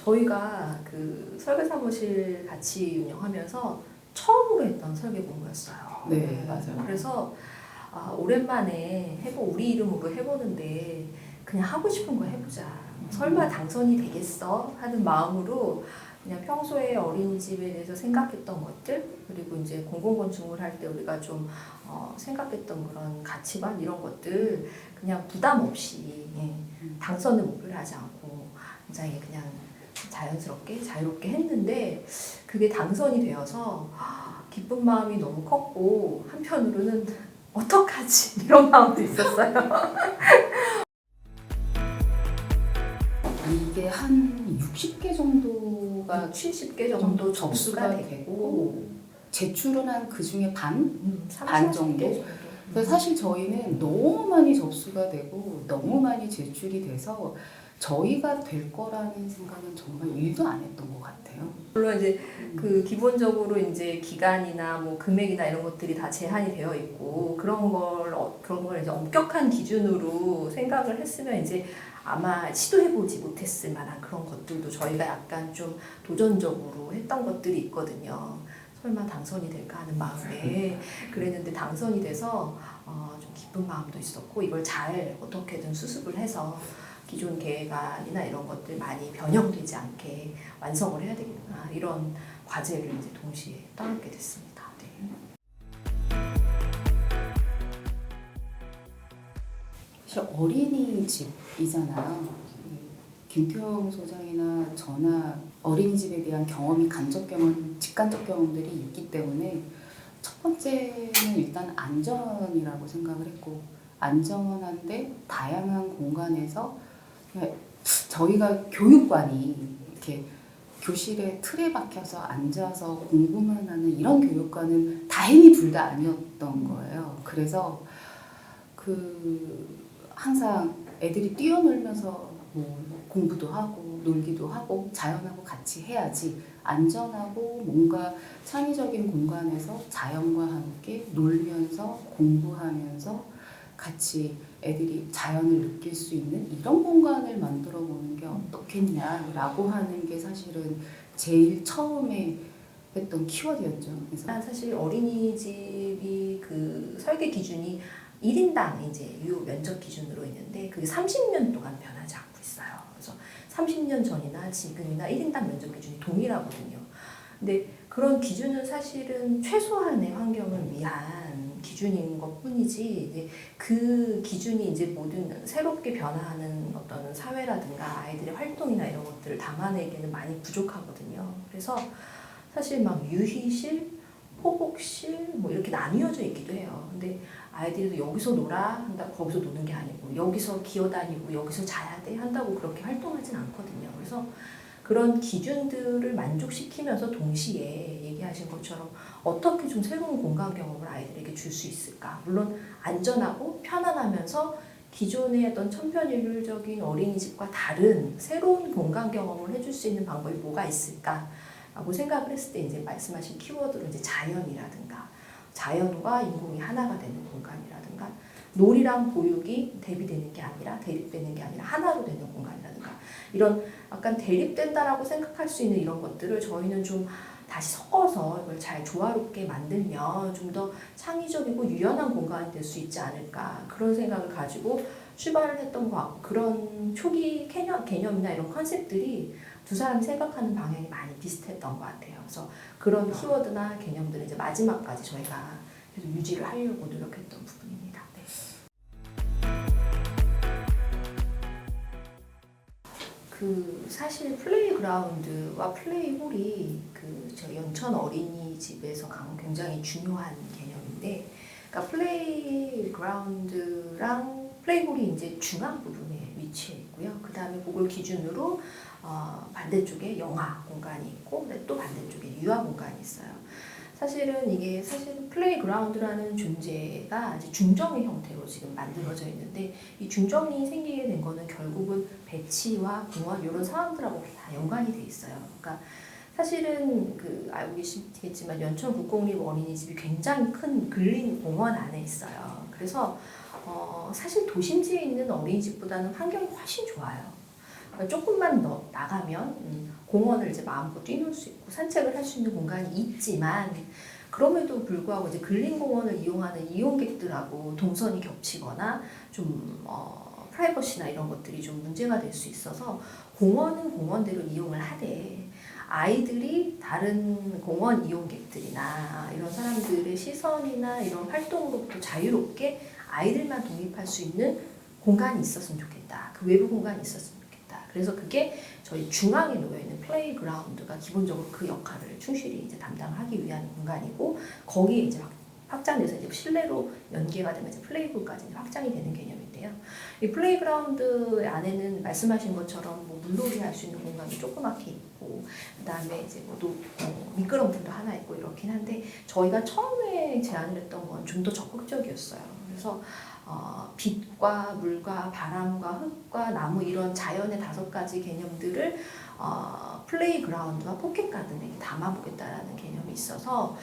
저희가 그 설계 사무실 같이 운영하면서 처음으로 했던 설계 공모였어요. 네, 맞아요. 그래서 오랜만에 우리 이름으로 해보는데 그냥 하고 싶은 거 해보자. 설마 당선이 되겠어? 하는 마음으로 그냥 평소에 어린이집에 대해서 생각했던 것들, 그리고 이제 공공건축물 할 때 우리가 좀 생각했던 그런 가치관 이런 것들 그냥 부담 없이 당선을 목표를 하지 않고 굉장히 그냥 자연스럽게 자유롭게 했는데 그게 당선이 되어서 기쁜 마음이 너무 컸고 한편으로는 어떡하지 이런 마음도 있었어요. 이게 한 60개 정도가 70개 정도 접수가 되고 제출은 한 그 중에 반 30, 정도? 40개 정도. 그래서 사실 저희는 너무 많이 접수가 되고 너무 많이 제출이 돼서 저희가 될 거라는 생각은 정말 일도 안 했던 것 같아요. 물론 이제 그 기본적으로 이제 기간이나 뭐 금액이나 이런 것들이 다 제한이 되어 있고 그런 걸 이제 엄격한 기준으로 생각을 했으면 이제 아마 시도해보지 못했을 만한 그런 것들도 저희가 약간 좀 도전적으로 했던 것들이 있거든요. 설마 당선이 될까 하는 마음에 그랬는데 당선이 돼서 좀 기쁜 마음도 있었고 이걸 잘 어떻게든 수습을 해서 기존 계획안이나 이런 것들 많이 변형되지 않게 완성을 해야 되겠구나 이런 과제를 이제 동시에 떠안게 됐습니다. 네. 사실 어린이집이잖아요. 김태형 소장이나 저나 어린이집에 대한 경험이 직간접 경험들이 있기 때문에 첫 번째는 일단 안전이라고 생각을 했고 안전한데 다양한 공간에서 저희가 교육관이 이렇게 교실에 틀에 박혀서 앉아서 공부만 하는 이런 교육관은 다행히 둘 다 아니었던 거예요. 그래서 항상 애들이 뛰어놀면서 뭐 공부도 하고 놀기도 하고 자연하고 같이 해야지 안전하고 뭔가 창의적인 공간에서 자연과 함께 놀면서 공부하면서 같이 애들이 자연을 느낄 수 있는 이런 공간을 만들어 보는 게 어떻겠냐라고 하는 게 사실은 제일 처음에 했던 키워드였죠. 그래서 사실 어린이집이 그 설계 기준이 1인당 이제 유효 면적 기준으로 있는데 그게 30년 동안 변하지 않고 있어요. 그래서 30년 전이나 지금이나 1인당 면적 기준이 동일하거든요. 근데 그런 기준은 사실은 최소한의 환경을 위한 기준인 것 뿐이지 이제 그 기준이 이제 모든 새롭게 변화하는 어떤 사회라든가 아이들의 활동이나 이런 것들을 담아내기에는 많이 부족하거든요. 그래서 사실 막 유희실, 호복실 뭐 이렇게 나뉘어져 있기도 해요. 근데 아이들도 여기서 놀아 한다고 거기서 노는 게 아니고 여기서 기어다니고 여기서 자야 돼 한다고 그렇게 활동하진 않거든요. 그래서 그런 기준들을 만족시키면서 동시에 얘기하신 것처럼 어떻게 좀 새로운 공간 경험을 아이들에게 줄 수 있을까? 물론 안전하고 편안하면서 기존의 어떤 천편일률적인 어린이집과 다른 새로운 공간 경험을 해줄 수 있는 방법이 뭐가 있을까? 라고 생각을 했을 때 이제 말씀하신 키워드로 이제 자연이라든가 자연과 인공이 하나가 되는 공간이라든가 놀이랑 보육이 대비되는 게 아니라 대립되는 게 아니라 하나로 되는 공간이라든가 이런 약간 대립된다라고 생각할 수 있는 이런 것들을 저희는 좀 다시 섞어서 이걸 잘 조화롭게 만들면 좀 더 창의적이고 유연한 공간이 될 수 있지 않을까 그런 생각을 가지고 출발을 했던 것 같고 그런 초기 개념이나 이런 컨셉들이 두 사람이 생각하는 방향이 많이 비슷했던 것 같아요. 그래서 그런 키워드나 개념들을 이제 마지막까지 저희가 계속 유지를 하려고 노력했던 부분입니다. 네. 사실 플레이그라운드와 플레이홀이 저 연천 어린이집에서 굉장히 중요한 개념인데, 그러니까 플레이그라운드랑 플레이홀이 이제 중앙 부분에 위치해 있고요. 그 다음에 그걸 기준으로 반대쪽에 영화 공간이 있고, 또 반대쪽에 유아 공간이 있어요. 사실은 이게 플레이그라운드라는 존재가 이제 중정의 형태로 지금 만들어져 있는데 이 중정이 생기게 된 거는 결국은 배치와 공원 이런 상황들하고 다 연관이 돼 있어요. 그러니까 사실은 알고 계시겠지만 연천 국공립 어린이집이 굉장히 큰 근린 공원 안에 있어요. 그래서 사실 도심지에 있는 어린이집보다는 환경이 훨씬 좋아요. 조금만 더 나가면 공원을 이제 마음껏 뛰놀 수 있고 산책을 할 수 있는 공간이 있지만 그럼에도 불구하고 이제 근린공원을 이용하는 이용객들하고 동선이 겹치거나 좀 프라이버시나 이런 것들이 좀 문제가 될 수 있어서 공원은 공원대로 이용을 하되 아이들이 다른 공원 이용객들이나 이런 사람들의 시선이나 이런 활동으로부터 자유롭게 아이들만 독립할 수 있는 공간이 있었으면 좋겠다. 그 외부 공간이 있었으면 좋겠다. 그래서 그게 저희 중앙에 놓여있는 플레이그라운드가 기본적으로 그 역할을 충실히 이제 담당하기 위한 공간이고 거기에 이제 확장돼서 이제 실내로 연계가 되면 이제 플레이풀까지 이제 확장이 되는 개념인데요. 이 플레이그라운드 안에는 말씀하신 것처럼 뭐 물놀이 할 수 있는 공간이 조그맣게 있고 그다음에 이제 미끄럼틀도 하나 있고 이렇긴 한데 저희가 처음에 제안을 했던 건 좀 더 적극적이었어요. 그래서 빛과 물과 바람과 흙과 나무 이런 자연의 5가지 개념들을 플레이그라운드와 포켓가든에 담아보겠다라는 개념이 있어서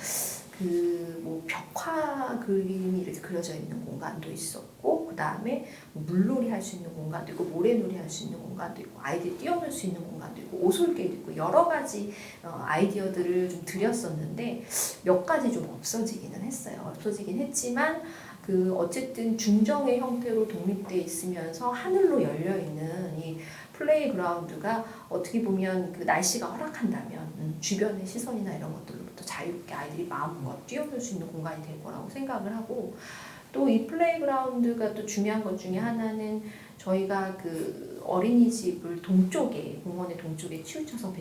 뭐 벽화 그림이 이렇게 그려져 있는 공간도 있었고 그 다음에 물놀이 할 수 있는 공간도 있고 모래놀이 할 수 있는 공간도 있고 아이들이 뛰어놀 수 있는 공간도 있고 오솔길도 있고 여러 가지 아이디어들을 좀 드렸었는데 몇 가지 좀 없어지기는 했어요. 없어지긴 했지만 어쨌든 중정의 형태로 독립돼 있으면서 하늘로 열려 있는 이 플레이그라운드가 어떻게 보면 그 날씨가 허락한다면 주변의 시선이나 이런 것들로부터 자유롭게 아이들이 마음껏 뛰어놀 수 있는 공간이 될 거라고 생각을 하고 또 이 플레이그라운드가 또 중요한 것 중에 하나는 저희가 그 어린이집을 동쪽에 공원의 동쪽에 치우쳐서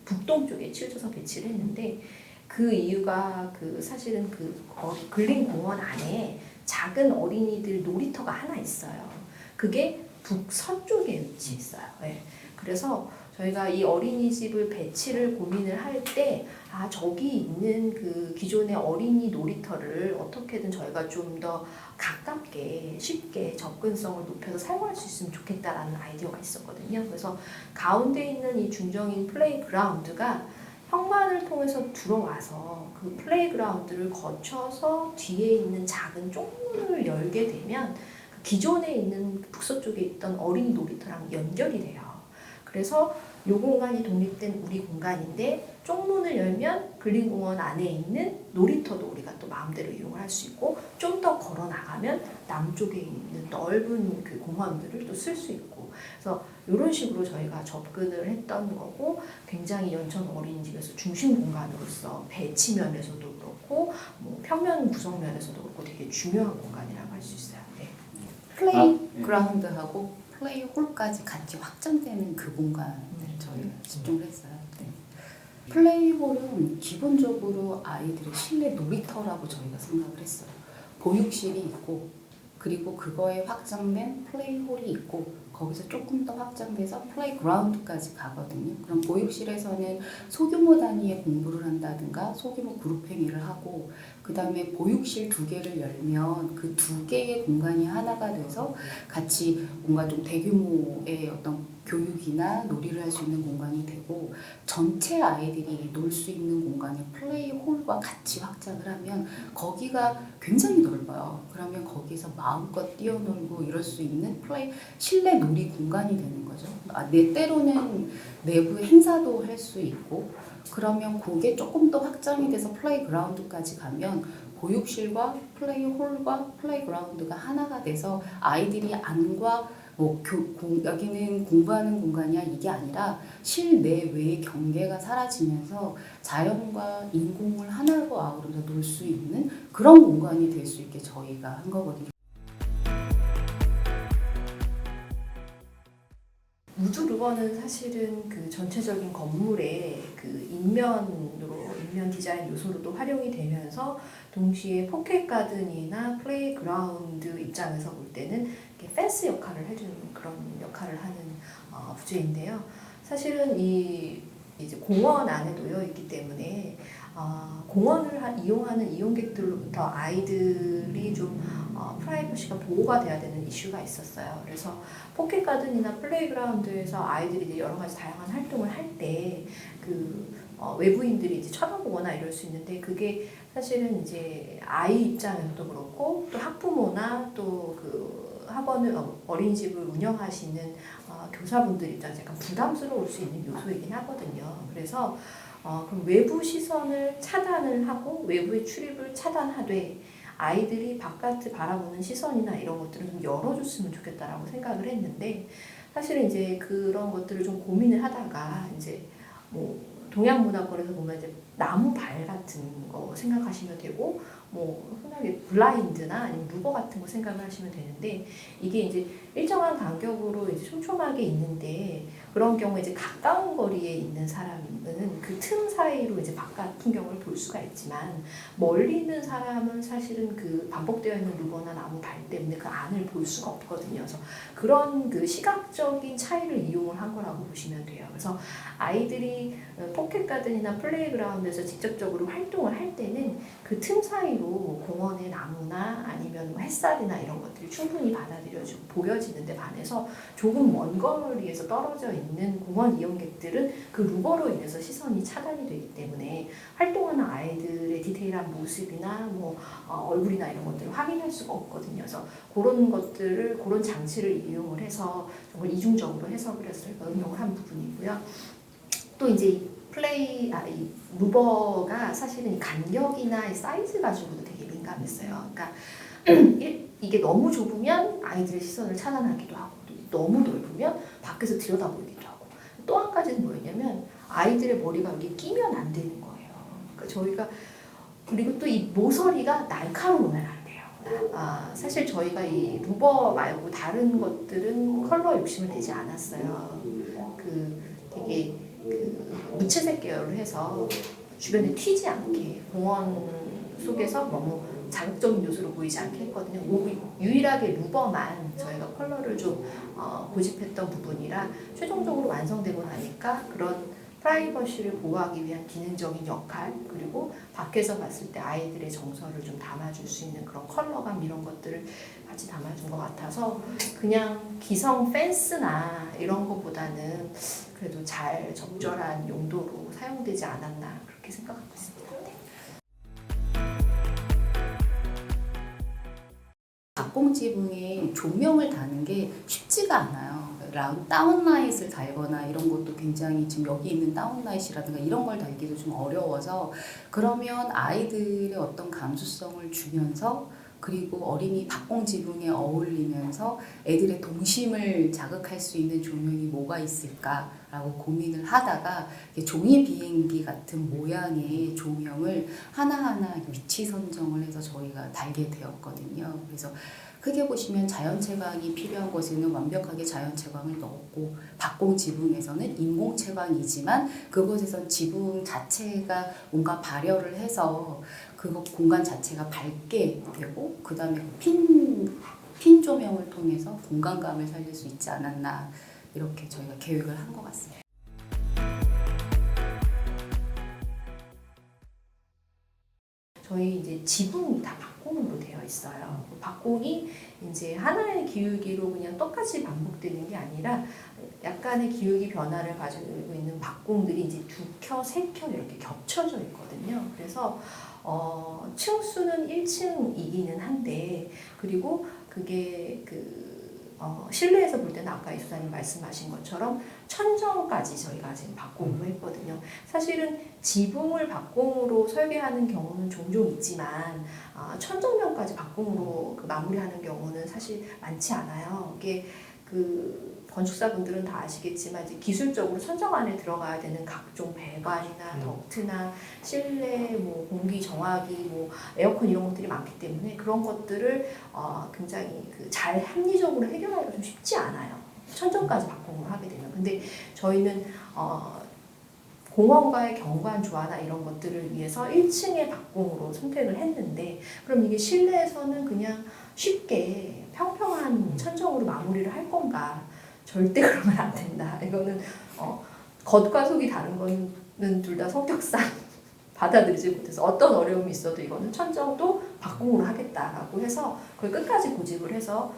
북동쪽에 치우쳐서 배치를 했는데 그 이유가 사실은 근린공원 안에 작은 어린이들 놀이터가 하나 있어요. 그게 북서쪽에 위치해 있어요. 네. 그래서 저희가 이 어린이집을 배치를 고민을 할 때 저기 있는 그 기존의 어린이 놀이터를 어떻게든 저희가 좀 더 가깝게 쉽게 접근성을 높여서 사용할 수 있으면 좋겠다라는 아이디어가 있었거든요. 그래서 가운데 있는 이 중정인 플레이그라운드가 현관을 통해서 들어와서 그 플레이그라운드를 거쳐서 뒤에 있는 작은 쪽문을 열게 되면 기존에 있는 북서쪽에 있던 어린이 놀이터랑 연결이 돼요. 그래서 이 공간이 독립된 우리 공간인데 쪽문을 열면 근린공원 안에 있는 놀이터도 우리가 또 마음대로 이용을 할 수 있고 좀 더 걸어 나가면 남쪽에 있는 넓은 그 공원들을 또 쓸 수 있고 그래서 이런 식으로 저희가 접근을 했던 거고 굉장히 연천 어린이집에서 중심 공간으로서 배치 면에서도 그렇고 뭐 평면 구성 면에서도 그렇고 되게 중요한 공간이라고 할 수 있어요. 네. 플레이그라운드하고 플레이홀까지 같이 확장되는 그 공간을 저희가 집중을 했어요. 네. 플레이홀은 기본적으로 아이들의 실내 놀이터라고 저희가 생각을 했어요. 보육실이 있고 그리고 그거에 확장된 플레이홀이 있고 거기서 조금 더 확장돼서 플레이그라운드까지 가거든요. 그럼 보육실에서는 소규모 단위의 공부를 한다든가 소규모 그룹 행위를 하고 그 다음에 보육실 2개를 열면 그 2개의 공간이 하나가 돼서 같이 뭔가 좀 대규모의 어떤 교육이나 놀이를 할 수 있는 공간이 되고 전체 아이들이 놀 수 있는 공간이 플레이홀과 같이 확장을 하면 거기가 굉장히 넓어요. 그러면 거기서 마음껏 뛰어놀고 이럴 수 있는 실내 놀이 공간이 되는 거죠. 때로는 내부 행사도 할 수 있고 그러면 그게 조금 더 확장이 돼서 플레이그라운드까지 가면 보육실과 플레이홀과 플레이그라운드가 하나가 돼서 아이들이 안과 여기는 공부하는 공간이야 이게 아니라 실내외의 경계가 사라지면서 자연과 인공을 하나로 아우러서 놀 수 있는 그런 공간이 될 수 있게 저희가 한 거거든요. 우주르번은 사실은 그 전체적인 건물의 그 인면 디자인 요소로도 활용이 되면서 동시에 포켓 가든이나 플레이그라운드 입장에서 볼 때는 펜스 역할을 해주는 그런 역할을 하는 부재인데요. 사실은 이제 공원 안에 놓여 있기 때문에 공원을 이용하는 이용객들로부터 아이들이 좀 프라이버시가 보호가 돼야 되는 이슈가 있었어요. 그래서 포켓 가든이나 플레이그라운드에서 아이들이 이제 여러 가지 다양한 활동을 할 때 외부인들이 이제 쳐다보거나 이럴 수 있는데 그게 사실은 이제 아이 입장에서도 그렇고 또 학부모나 또 그 학원을 어린이집을 운영하시는 교사분들 입장에서 약간 부담스러울 수 있는 요소이긴 하거든요. 그래서 그럼 외부 시선을 차단을 하고 외부의 출입을 차단하되 아이들이 바깥을 바라보는 시선이나 이런 것들을 좀 열어줬으면 좋겠다라고 생각을 했는데 사실은 이제 그런 것들을 좀 고민을 하다가 이제 뭐 동양 문화권에서 보면 이제 나무 발 같은 거 생각하시면 되고 뭐 흔하게 블라인드나 아니면 루버 같은 거 생각을 하시면 되는데 이게 이제 일정한 간격으로 이제 촘촘하게 있는데 그런 경우에 이제 가까운 거리에 있는 사람은 그 틈 사이로 이제 바깥 풍경을 볼 수가 있지만 멀리 있는 사람은 사실은 그 반복되어 있는 루버나 나무 발 때문에 그 안을 볼 수가 없거든요. 그래서 그런 그 시각적인 차이를 이용을 한 거라고 보시면 돼요. 그래서 아이들이 포켓 가든이나 플레이그라운드에서 직접적으로 활동을 할 때는 그 틈 사이로 공원의 나무나 아니면 뭐 햇살이나 이런 것들이 충분히 받아들여지고 보여지는데 반해서 조금 먼 거리에서 떨어져 있는 공원 이용객들은 그 루버로 인해서 시선이 차단이 되기 때문에 활동하는 아이들의 디테일한 모습이나 뭐 얼굴이나 이런 것들을 확인할 수가 없거든요. 그래서 그런 것들을 그런 장치를 이용을 해서 정말 이중적으로 해석을 해서 저희가 응용을 한 부분이고요. 또 이제 이 루버가 사실은 간격이나 사이즈 가지고도 되게 민감했어요. 그러니까 이게 너무 좁으면 아이들의 시선을 차단하기도 하고 너무 넓으면 밖에서 들여다보기도 하고 또 한 가지는 뭐였냐면 아이들의 머리가 여기 끼면 안 되는 거예요. 그러니까 저희가 그리고 또 이 모서리가 날카로우면 안 돼요. 사실 저희가 이 루버 말고 다른 것들은 컬러 욕심을 내지 않았어요. 그 되게 그 무채색 계열을 해서 주변에 튀지 않게 공원 속에서 너무 자극적인 요소로 보이지 않게 했거든요. 유일하게 루버만 저희가 컬러를 좀 고집했던 부분이라 최종적으로 완성되고 나니까 그런 프라이버시를 보호하기 위한 기능적인 역할 그리고 밖에서 봤을 때 아이들의 정서를 좀 담아줄 수 있는 그런 컬러감 이런 것들을 같이 담아준 것 같아서 그냥 기성 펜스나 이런 것보다는 그래도 잘 적절한 용도로 사용되지 않았나 그렇게 생각하고 있습니다. 박공 지붕에 조명을 다는 게 쉽지가 않아요. 다운라이트를 달거나 이런 것도 굉장히 지금 여기 있는 다운라이트라든가 이런 걸 달기도 좀 어려워서 그러면 아이들의 어떤 감수성을 주면서 그리고 어린이 박공 지붕에 어울리면서 애들의 동심을 자극할 수 있는 조명이 뭐가 있을까라고 고민을 하다가 종이 비행기 같은 모양의 조명을 하나하나 위치 선정을 해서 저희가 달게 되었거든요. 그래서 크게 보시면 자연채광이 필요한 곳에는 완벽하게 자연채광을 넣었고 박공 지붕에서는 인공채광이지만 그곳에선 지붕 자체가 뭔가 발열을 해서 그 공간 자체가 밝게 되고 그 다음에 핀 조명을 통해서 공간감을 살릴 수 있지 않았나 이렇게 저희가 계획을 한 것 같습니다. 저희 이제 지붕이 다 박공으로 되어 있어요. 박공이 이제 하나의 기울기로 그냥 똑같이 반복되는 게 아니라 약간의 기울기 변화를 가지고 있는 박공들이 이제 2켜, 3켜 이렇게 겹쳐져 있거든요. 그래서 층수는 1층이기는 한데 그리고 그게 실내에서 볼 때는 아까 이수사님 말씀하신 것처럼 천정까지 저희가 지금 박공으로 했거든요. 사실은 지붕을 박공으로 설계하는 경우는 종종 있지만 천정면까지 박공으로 마무리하는 경우는 사실 많지 않아요. 이게 건축사분들은 다 아시겠지만 이제 기술적으로 천정 안에 들어가야 되는 각종 배관이나 덕트나 실내 뭐 공기 정화기 뭐 에어컨 이런 것들이 많기 때문에 그런 것들을 굉장히 잘 합리적으로 해결하기가 좀 쉽지 않아요. 천정까지 박공을 하게 되면. 근데 저희는 공원과의 경관 조화나 이런 것들을 위해서 1층의 박공으로 선택을 했는데 그럼 이게 실내에서는 그냥 쉽게 평평한 천정으로 마무리를 할 건가? 절대 그러면 안 된다. 이거는 겉과 속이 다른 거는 둘 다 성격상 받아들이지 못해서 어떤 어려움이 있어도 이거는 천정도 박공으로 하겠다라고 해서 그걸 끝까지 고집을 해서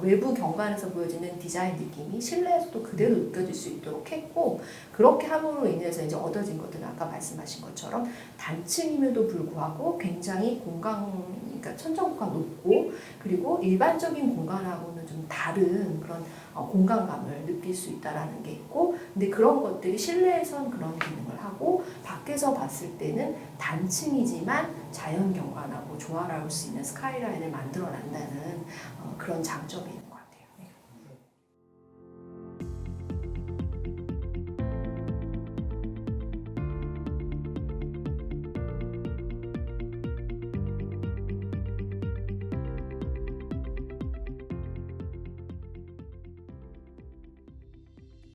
외부 경관에서 보여지는 디자인 느낌이 실내에서도 그대로 느껴질 수 있도록 했고, 그렇게 함으로 인해서 이제 얻어진 것들은 아까 말씀하신 것처럼 단층임에도 불구하고 굉장히 그러니까 천정고가 높고, 그리고 일반적인 공간하고는 좀 다른 그런 공간감을 느낄 수 있다라는 게 있고, 근데 그런 것들이 실내에선 그런 기능을 하고 밖에서 봤을 때는 단층이지만 자연 경관하고 조화로울 수 있는 스카이라인을 만들어낸다는 그런 장점이 있는